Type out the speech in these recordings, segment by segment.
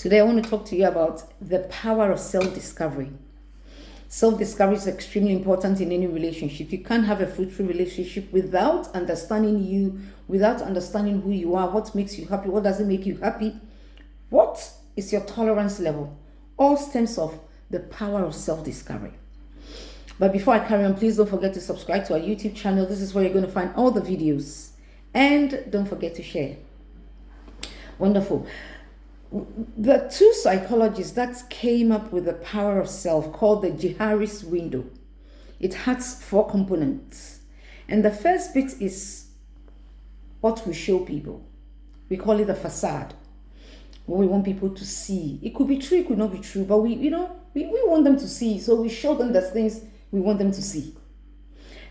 Today, I want to talk to you about the power of self-discovery. Self-discovery is extremely important in any relationship. You can't have a fruitful relationship without understanding you, without understanding who you are, what makes you happy, what doesn't make you happy, what is your tolerance level. All stems of the power of self-discovery. But before I carry on, please don't forget to subscribe to our YouTube channel. This is where you're going to find all the videos. And don't forget to share. Wonderful. The two psychologists that came up with the power of self called the Johari's window. It has 4 components. And the first bit is what we show people. We call it the facade. What we want people to see. It could be true, it could not be true, but we want them to see. So we show them the things we want them to see.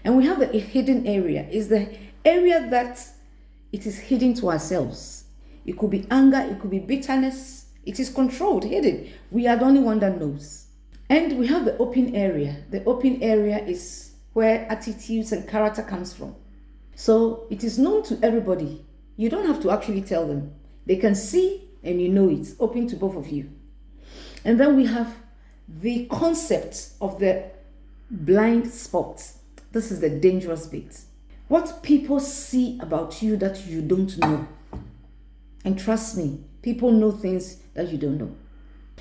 And we have the hidden area. Is the area that it is hidden to ourselves. It could be anger, it could be bitterness. It is controlled, hidden. We are the only one that knows. And we have the open area. The open area is where attitudes and character comes from. So it is known to everybody. You don't have to actually tell them. They can see and you know it's open to both of you. And then we have the concept of the blind spot. This is the dangerous bit. What people see about you that you don't know. And trust me, people know things that you don't know.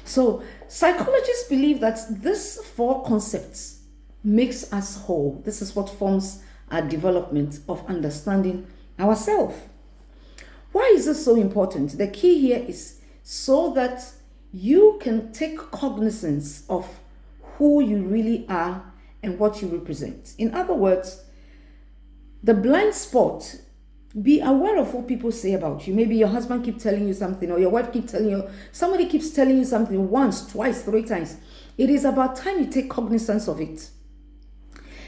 So psychologists believe that these 4 concepts makes us whole. This is what forms our development of understanding ourselves. Why is this so important? The key here is so that you can take cognizance of who you really are and what you represent. In other words, the blind spot, be aware of what people say about you. Maybe your husband keeps telling you something, or your wife keeps telling you, somebody keeps telling you something once, twice, 3 times. It is about time you take cognizance of it.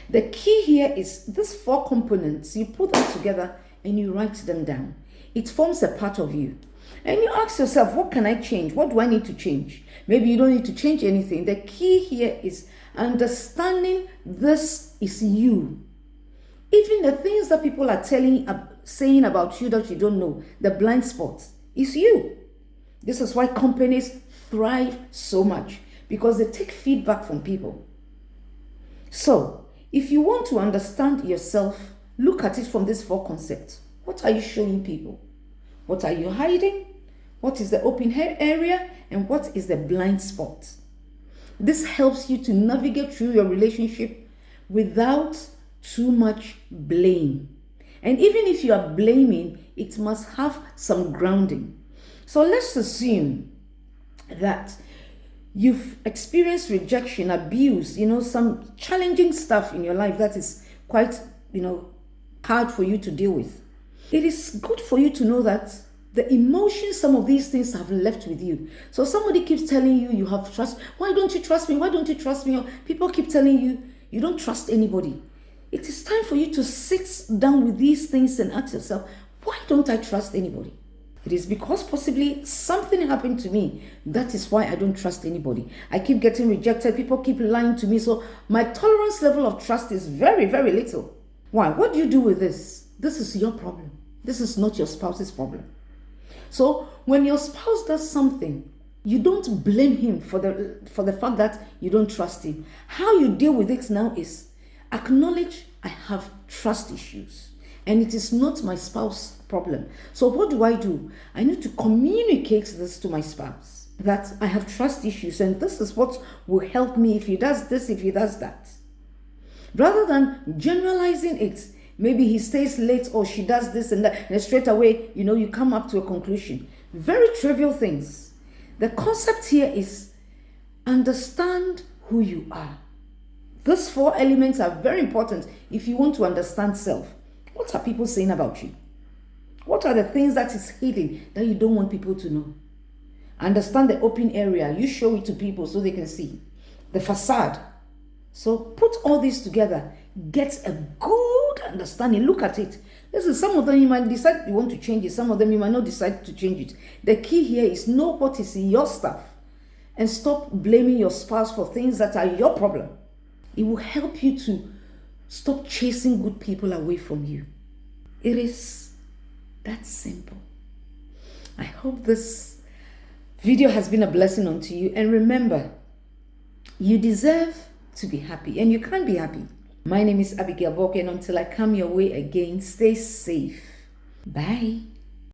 The key here is these 4 components, you put them together and you write them down. It forms a part of you. And you ask yourself, what can I change? What do I need to change? Maybe you don't need to change anything. The key here is understanding this is you. Even the things that people are saying about you that you don't know, the blind spots, is you. This is why companies thrive so much, because they take feedback from people. So, if you want to understand yourself, look at it from these 4 concepts. What are you showing people? What are you hiding? What is the open area? And what is the blind spot? This helps you to navigate through your relationship without too much blame. And even if you are blaming, it must have some grounding. So let's assume that you've experienced rejection, abuse, some challenging stuff in your life that is quite, hard for you to deal with. It is good for you to know that the emotions, some of these things have left with you. So somebody keeps telling you, you have trust. Why don't you trust me? Why don't you trust me? Or people keep telling you, you don't trust anybody. It is time for you to sit down with these things and ask yourself, why don't I trust anybody? It is because possibly something happened to me. That is why I don't trust anybody. I keep getting rejected. People keep lying to me. So my tolerance level of trust is very, very little. Why? What do you do with this? This is your problem. This is not your spouse's problem. So when your spouse does something, you don't blame him for the fact that you don't trust him. How you deal with it now is acknowledge I have trust issues and it is not my spouse's problem. So what do? I need to communicate this to my spouse that I have trust issues and this is what will help me if he does this, if he does that. Rather than generalizing it, maybe he stays late or she does this and that, and straight away, you come up to a conclusion. Very trivial things. The concept here is understand who you are. These 4 elements are very important if you want to understand self. What are people saying about you? What are the things that is hidden that you don't want people to know? Understand the open area. You show it to people so they can see. The facade. So put all this together. Get a good understanding. Look at it. Listen, some of them you might decide you want to change it. Some of them you might not decide to change it. The key here is know what is in your stuff and stop blaming your spouse for things that are your problem. It will help you to stop chasing good people away from you. It is that simple. I hope this video has been a blessing unto you. And remember, you deserve to be happy, and you can be happy. My name is Abigail Boke, and until I come your way again, stay safe. Bye.